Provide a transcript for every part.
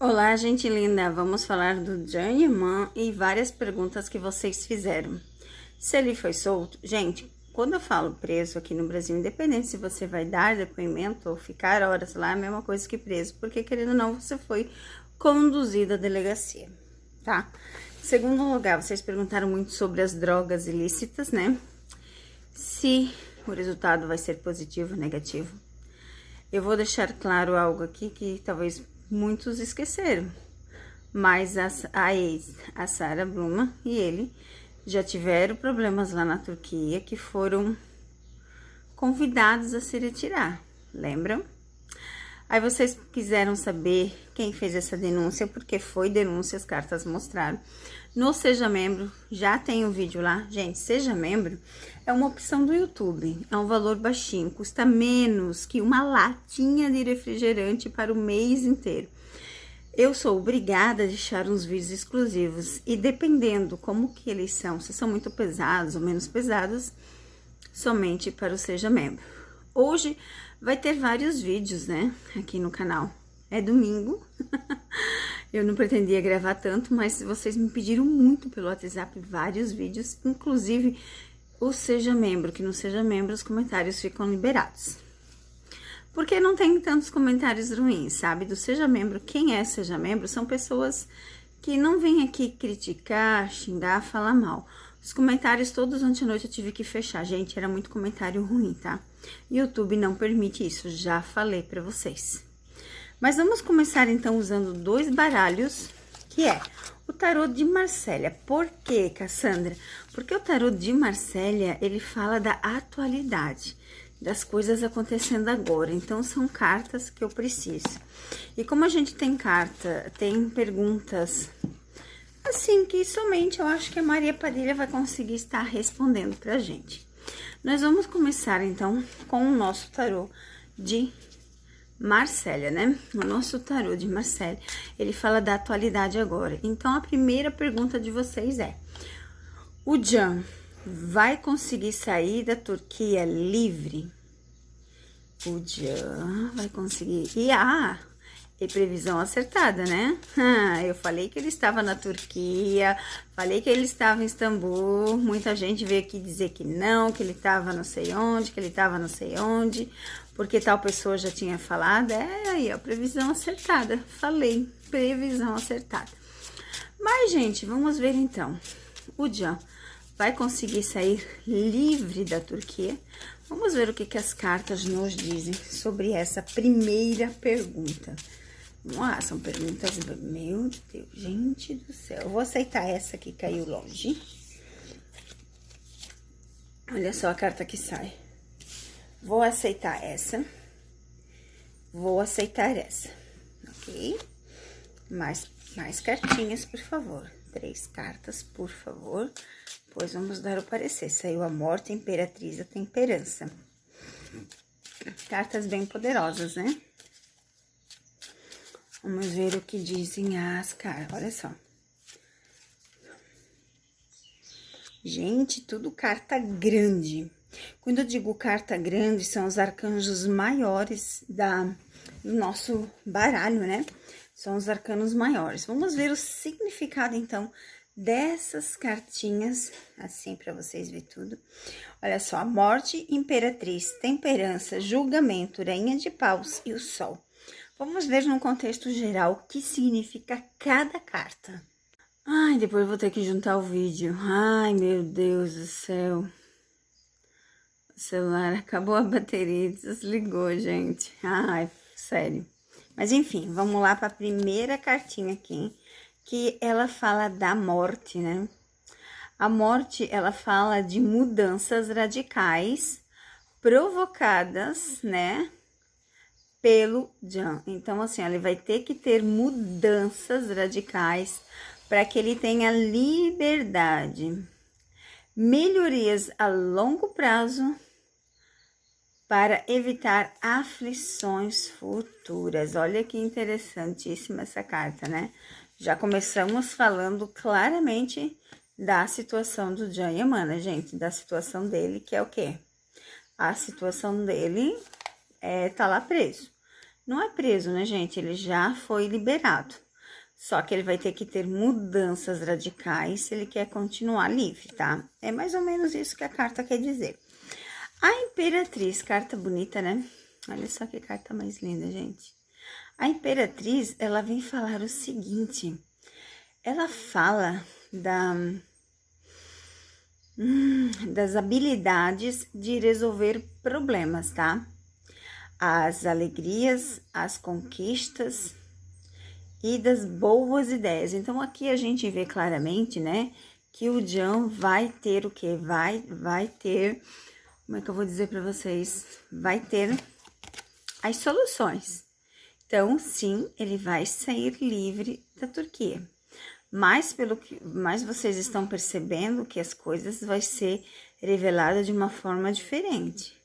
Olá, gente linda! Vamos falar do Can Yaman e várias perguntas que vocês fizeram. Se ele foi solto, gente, quando eu falo preso aqui no Brasil, independente se você vai dar depoimento ou ficar horas lá, é a mesma coisa que preso, porque querendo ou não, você foi conduzido à delegacia, tá? Em segundo lugar, vocês perguntaram muito sobre as drogas ilícitas, né? Se o resultado vai ser positivo ou negativo. Eu vou deixar claro algo aqui que talvez muitos esqueceram, mas a ex, a Sara Bluma e ele já tiveram problemas lá na Turquia que foram convidados a se retirar, lembram? Aí vocês quiseram saber quem fez essa denúncia, porque foi denúncia, as cartas mostraram. No Seja Membro, já tem um vídeo lá. Gente, Seja Membro é uma opção do YouTube, é um valor baixinho, custa menos que uma latinha de refrigerante para o mês inteiro. Eu sou obrigada a deixar uns vídeos exclusivos e dependendo como que eles são, se são muito pesados ou menos pesados, somente para o Seja Membro. Hoje vai ter vários vídeos, né, aqui no canal. É domingo, eu não pretendia gravar tanto, mas vocês me pediram muito pelo WhatsApp vários vídeos, inclusive o Seja Membro, que no Seja Membro os comentários ficam liberados. Porque não tem tantos comentários ruins, sabe? Do Seja Membro, quem é Seja Membro são pessoas que não vêm aqui criticar, xingar, falar mal. Os comentários todos ontem à noite eu tive que fechar, gente, era muito comentário ruim, tá? YouTube não permite isso, já falei pra vocês. Mas vamos começar então usando dois baralhos, que é o tarô de Marsella. Por quê, Cassandra? Porque o tarô de Marsella, ele fala da atualidade, das coisas acontecendo agora. Então, são cartas que eu preciso. E como a gente tem perguntas assim, que somente eu acho que a Maria Padilha vai conseguir estar respondendo pra gente. Nós vamos começar, então, com o nosso tarô de Marsella, né? O nosso tarô de Marsella, ele fala da atualidade agora. Então, a primeira pergunta de vocês é: o Can vai conseguir sair da Turquia livre? O Can vai conseguir... E previsão acertada, né? Eu falei que ele estava na Turquia, falei que ele estava em Istambul, muita gente veio aqui dizer que não, que ele estava não sei onde, que ele estava não sei onde, porque tal pessoa já tinha falado. Aí, ó, previsão acertada, falei, previsão acertada. Mas, gente, vamos ver então. O Can vai conseguir sair livre da Turquia? Vamos ver o que as cartas nos dizem sobre essa primeira pergunta. São perguntas... Meu Deus, gente do céu. Eu vou aceitar essa que caiu longe. Olha só a carta que sai. Vou aceitar essa. Vou aceitar essa. Ok? Mais cartinhas, por favor. 3 cartas, por favor. Pois vamos dar o parecer. Saiu a morte, a imperatriz, a temperança. Cartas bem poderosas, né? Vamos ver o que dizem as cartas. Olha só. Gente, tudo carta grande. Quando eu digo carta grande, são os arcanjos maiores do nosso baralho, né? São os arcanos maiores. Vamos ver o significado, então, dessas cartinhas, assim, para vocês verem tudo. Olha só, a morte, imperatriz, temperança, julgamento, rainha de paus e o sol. Vamos ver no contexto geral o que significa cada carta. Ai, depois eu vou ter que juntar o vídeo. Ai, meu Deus do céu. O celular acabou a bateria, desligou, gente. Ai, sério. Mas enfim, vamos lá para a primeira cartinha aqui, que ela fala da morte, né? A morte, ela fala de mudanças radicais provocadas, né, pelo Can. Então, assim, ele vai ter que ter mudanças radicais para que ele tenha liberdade. Melhorias a longo prazo para evitar aflições futuras. Olha que interessantíssima essa carta, né? Já começamos falando claramente da situação do Can Yaman, né, gente? Da situação dele, que é o quê? A situação dele tá lá preso. Não é preso, né, gente? Ele já foi liberado. Só que ele vai ter que ter mudanças radicais se ele quer continuar livre, tá? É mais ou menos isso que a carta quer dizer. A Imperatriz, carta bonita, né? Olha só que carta mais linda, gente. A Imperatriz, ela vem falar o seguinte. Ela fala das habilidades de resolver problemas, tá? As alegrias, as conquistas e das boas ideias. Então, aqui a gente vê claramente, né, que o John vai ter o quê? Vai ter, como é que eu vou dizer para vocês? Vai ter as soluções. Então, sim, ele vai sair livre da Turquia. Mas vocês estão percebendo que as coisas vai ser revelada de uma forma diferente.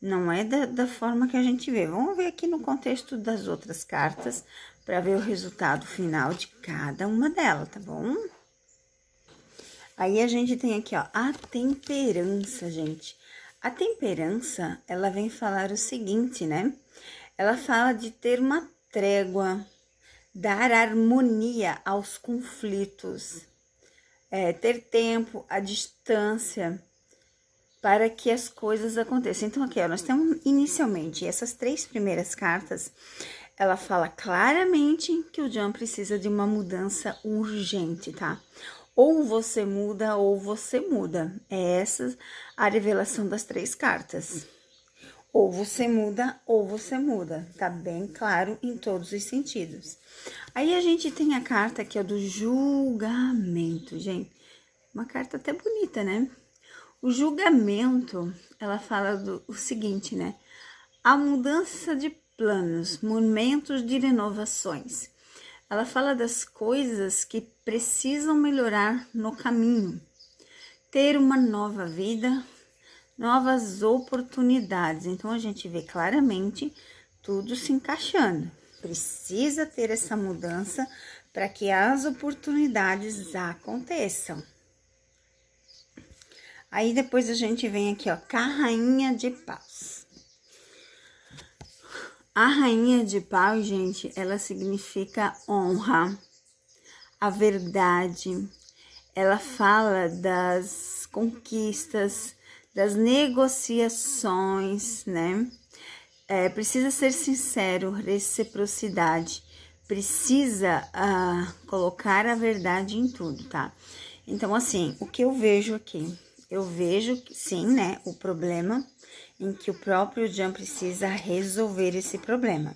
Não é da forma que a gente vê. Vamos ver aqui no contexto das outras cartas para ver o resultado final de cada uma delas, tá bom? Aí a gente tem aqui, ó, a temperança, gente. A temperança, ela vem falar o seguinte, né? Ela fala de ter uma trégua, dar harmonia aos conflitos, ter tempo, a distância, para que as coisas aconteçam. Então, aqui, ó, nós temos inicialmente essas 3 primeiras cartas, ela fala claramente que o John precisa de uma mudança urgente, tá? Ou você muda, ou você muda. É essa a revelação das 3 cartas. Ou você muda, ou você muda. Tá bem claro em todos os sentidos. Aí a gente tem a carta que é do julgamento, gente. Uma carta até bonita, né? O julgamento, ela fala o seguinte, né? A mudança de planos, momentos de renovações. Ela fala das coisas que precisam melhorar no caminho. Ter uma nova vida, novas oportunidades. Então, a gente vê claramente tudo se encaixando. Precisa ter essa mudança para que as oportunidades aconteçam. Aí, depois a gente vem aqui, ó, com a Rainha de Paus. A Rainha de Paus, gente, ela significa honra, a verdade. Ela fala das conquistas, das negociações, né? Precisa ser sincero, reciprocidade. Precisa colocar a verdade em tudo, tá? Então, assim, o que eu vejo aqui? Eu vejo, sim, né, o problema em que o próprio John precisa resolver esse problema,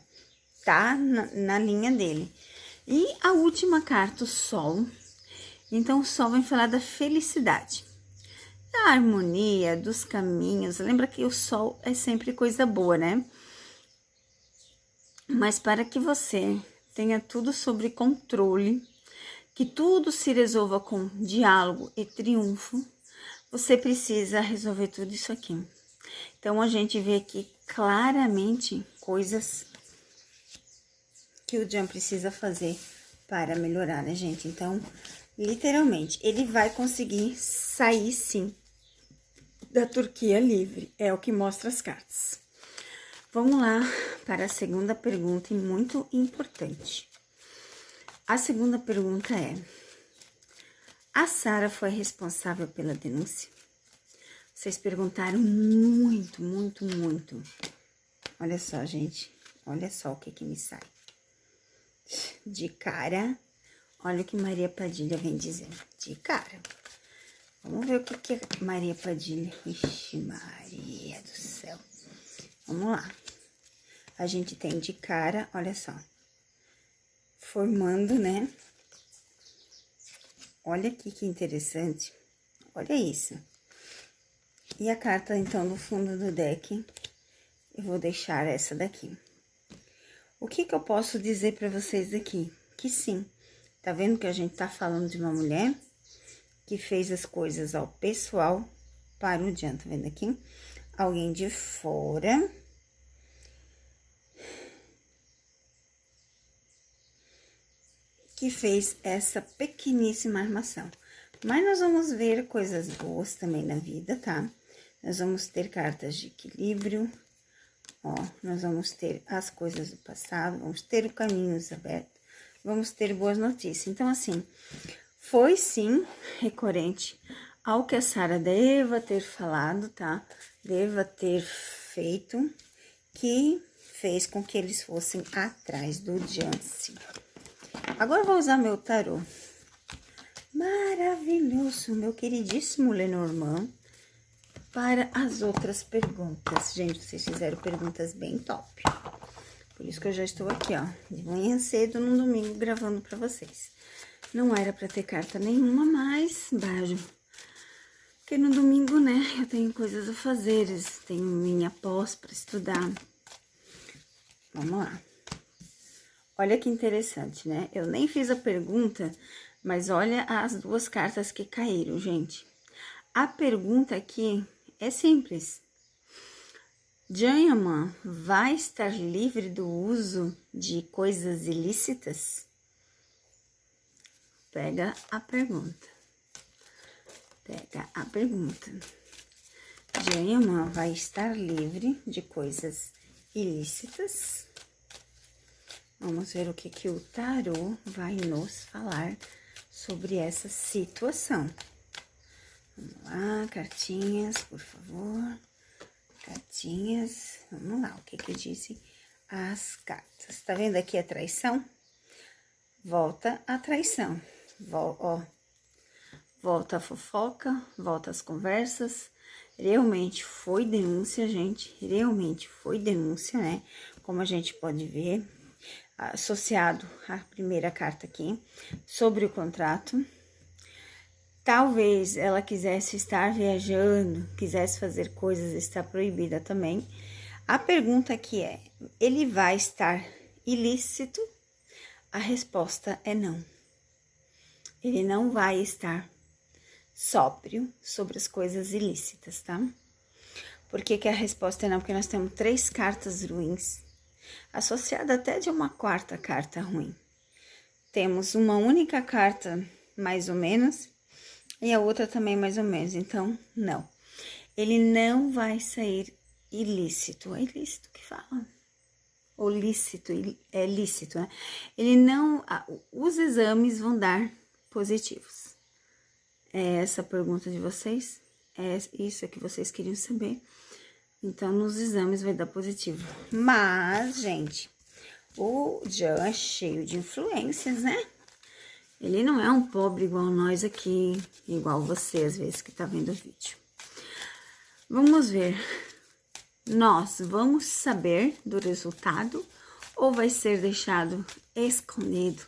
tá? Na linha dele. E a última carta, o Sol. Então, o Sol vem falar da felicidade, da harmonia, dos caminhos. Lembra que o Sol é sempre coisa boa, né? Mas para que você tenha tudo sob controle, que tudo se resolva com diálogo e triunfo, você precisa resolver tudo isso aqui. Então, a gente vê aqui claramente coisas que o John precisa fazer para melhorar, né, gente? Então, literalmente, ele vai conseguir sair, sim, da Turquia livre. É o que mostra as cartas. Vamos lá para a segunda pergunta, e muito importante. A segunda pergunta é: a Sara foi responsável pela denúncia? Vocês perguntaram muito, muito, muito. Olha só, gente. Olha só o que me sai. De cara, olha o que Maria Padilha vem dizendo. De cara. Vamos ver o que Maria Padilha... Ixi, Maria do céu. Vamos lá. A gente tem de cara, olha só. Formando, né? Olha aqui que interessante. Olha isso. E a carta, então, no fundo do deck, eu vou deixar essa daqui. O que eu posso dizer para vocês aqui? Que sim, tá vendo que a gente tá falando de uma mulher que fez as coisas ao pessoal para o John, tá vendo aqui? Alguém de fora que fez essa pequeníssima armação. Mas nós vamos ver coisas boas também na vida, tá? Nós vamos ter cartas de equilíbrio, ó, nós vamos ter as coisas do passado, vamos ter o caminhos abertos, vamos ter boas notícias. Então, assim, foi sim recorrente ao que a Sara deva ter falado, tá? Deva ter feito, que fez com que eles fossem atrás do Jance. Agora eu vou usar meu tarô. Maravilhoso, meu queridíssimo Lenormand, para as outras perguntas. Gente, vocês fizeram perguntas bem top. Por isso que eu já estou aqui, ó, de manhã cedo, num domingo, gravando para vocês. Não era para ter carta nenhuma, mas beijo. Porque no domingo, né, eu tenho coisas a fazer, tenho minha pós para estudar. Vamos lá. Olha que interessante, né? Eu nem fiz a pergunta, mas olha as duas cartas que caíram, gente. A pergunta aqui é simples. Jayama vai estar livre do uso de coisas ilícitas? Pega a pergunta. Pega a pergunta. Jayama vai estar livre de coisas ilícitas? Vamos ver o que o tarô vai nos falar sobre essa situação. Vamos lá, cartinhas, por favor. Cartinhas, vamos lá, o que dizem as cartas. Tá vendo aqui a traição? Volta a traição. Volta a fofoca, volta as conversas. Realmente foi denúncia, gente. Realmente foi denúncia, né? Como a gente pode ver, associado à primeira carta aqui, sobre o contrato. Talvez ela quisesse estar viajando, quisesse fazer coisas, está proibida também. A pergunta aqui é, ele vai estar ilícito? A resposta é não. Ele não vai estar sóbrio sobre as coisas ilícitas, tá? Por que a resposta é não? Porque nós temos 3 cartas ruins, associada até de uma 4ª carta ruim. Temos uma única carta, mais ou menos, e a outra também mais ou menos, então, não. Ele não vai sair ilícito. É ilícito que fala? Ou lícito, é lícito, né? Ele não... os exames vão dar positivos. É essa a pergunta de vocês? É isso que vocês queriam saber? Então, nos exames vai dar positivo. Mas, gente, o Jan é cheio de influências, né? Ele não é um pobre igual nós aqui, igual você, às vezes, que tá vendo o vídeo. Vamos ver. Nós vamos saber do resultado ou vai ser deixado escondido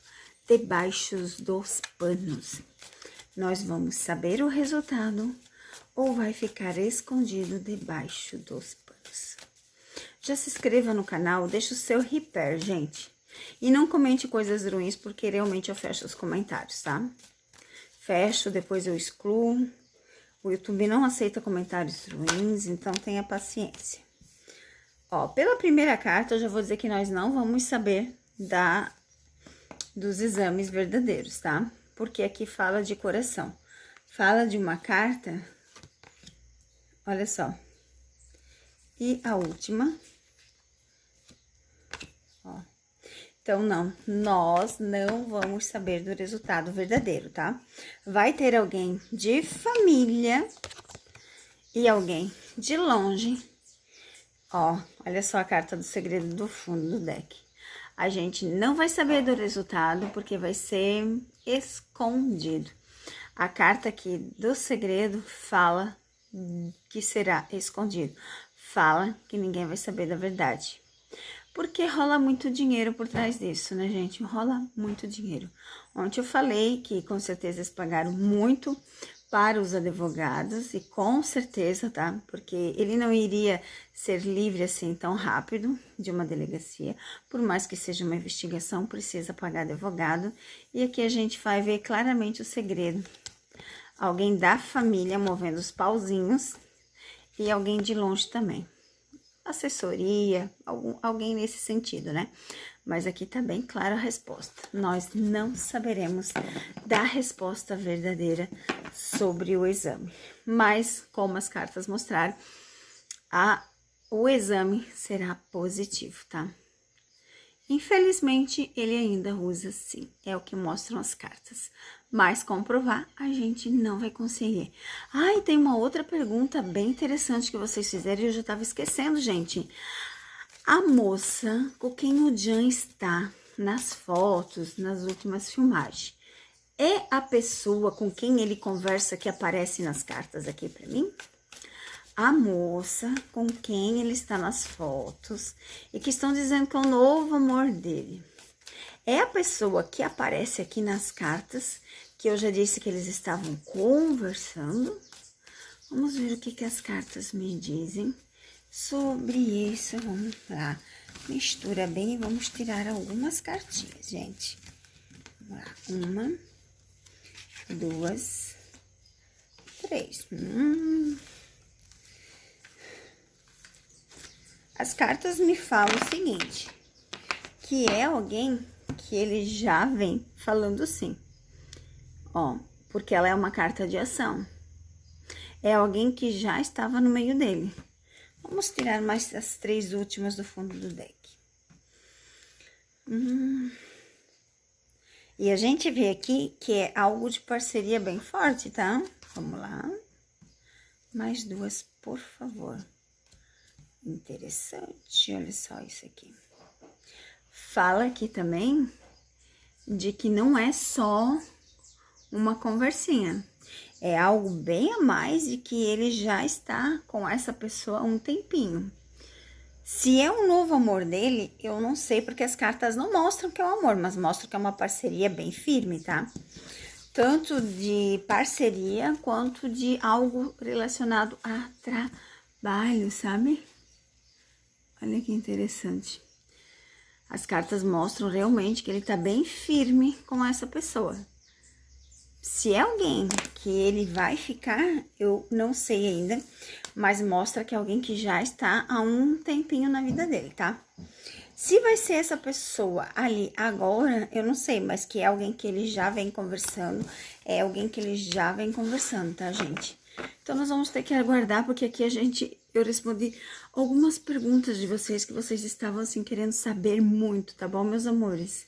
debaixo dos panos? Nós vamos saber o resultado ou vai ficar escondido debaixo dos panos? Já se inscreva no canal, deixa o seu repair, gente. E não comente coisas ruins, porque realmente eu fecho os comentários, tá? Fecho, depois eu excluo. O YouTube não aceita comentários ruins, então tenha paciência. Ó, pela primeira carta, eu já vou dizer que nós não vamos saber dos exames verdadeiros, tá? Porque aqui fala de coração. Fala de uma carta, olha só. E a última, ó. Então, não, nós não vamos saber do resultado verdadeiro, tá? Vai ter alguém de família e alguém de longe. Ó, olha só a carta do segredo do fundo do deck. A gente não vai saber do resultado porque vai ser escondido. A carta aqui do segredo fala que será escondido. Fala que ninguém vai saber da verdade. Porque rola muito dinheiro por trás disso, né, gente? Rola muito dinheiro. Ontem eu falei que com certeza eles pagaram muito para os advogados e com certeza, tá? Porque ele não iria ser livre assim tão rápido de uma delegacia. Por mais que seja uma investigação, precisa pagar advogado. E aqui a gente vai ver claramente o segredo. Alguém da família movendo os pauzinhos e alguém de longe também. Assessoria, alguém nesse sentido, né? Mas aqui tá bem clara a resposta. Nós não saberemos da resposta verdadeira sobre o exame. Mas, como as cartas mostraram, o exame será positivo, tá? Infelizmente, ele ainda usa sim, é o que mostram as cartas. Mas comprovar, a gente não vai conseguir. Ah, e tem uma outra pergunta bem interessante que vocês fizeram e eu já estava esquecendo, gente. A moça com quem o Jan está nas fotos, nas últimas filmagens, é a pessoa com quem ele conversa que aparece nas cartas aqui para mim? A moça com quem ele está nas fotos e que estão dizendo que é o novo amor dele. É a pessoa que aparece aqui nas cartas, que eu já disse que eles estavam conversando. Vamos ver o que as cartas me dizem sobre isso. Vamos lá, mistura bem e vamos tirar algumas cartinhas, gente. Vamos lá, 1, 2, 3. As cartas me falam o seguinte, que é alguém que ele já vem falando sim. Ó, porque ela é uma carta de ação. É alguém que já estava no meio dele. Vamos tirar mais as 3 últimas do fundo do deck. E a gente vê aqui que é algo de parceria bem forte, tá? Vamos lá. Mais 2, por favor. Interessante, olha só isso aqui. Fala aqui também de que não é só uma conversinha. É algo bem a mais de que ele já está com essa pessoa há um tempinho. Se é um novo amor dele, eu não sei, porque as cartas não mostram que é um amor, mas mostram que é uma parceria bem firme, tá? Tanto de parceria, quanto de algo relacionado a trabalho, sabe? Olha que interessante. As cartas mostram realmente que ele tá bem firme com essa pessoa. Se é alguém que ele vai ficar, eu não sei ainda, mas mostra que é alguém que já está há um tempinho na vida dele, tá? Se vai ser essa pessoa ali agora, eu não sei, mas que é alguém que ele já vem conversando, é alguém que ele já vem conversando, tá, gente? Então, nós vamos ter que aguardar, porque aqui eu respondi algumas perguntas de vocês que vocês estavam, assim, querendo saber muito, tá bom, meus amores?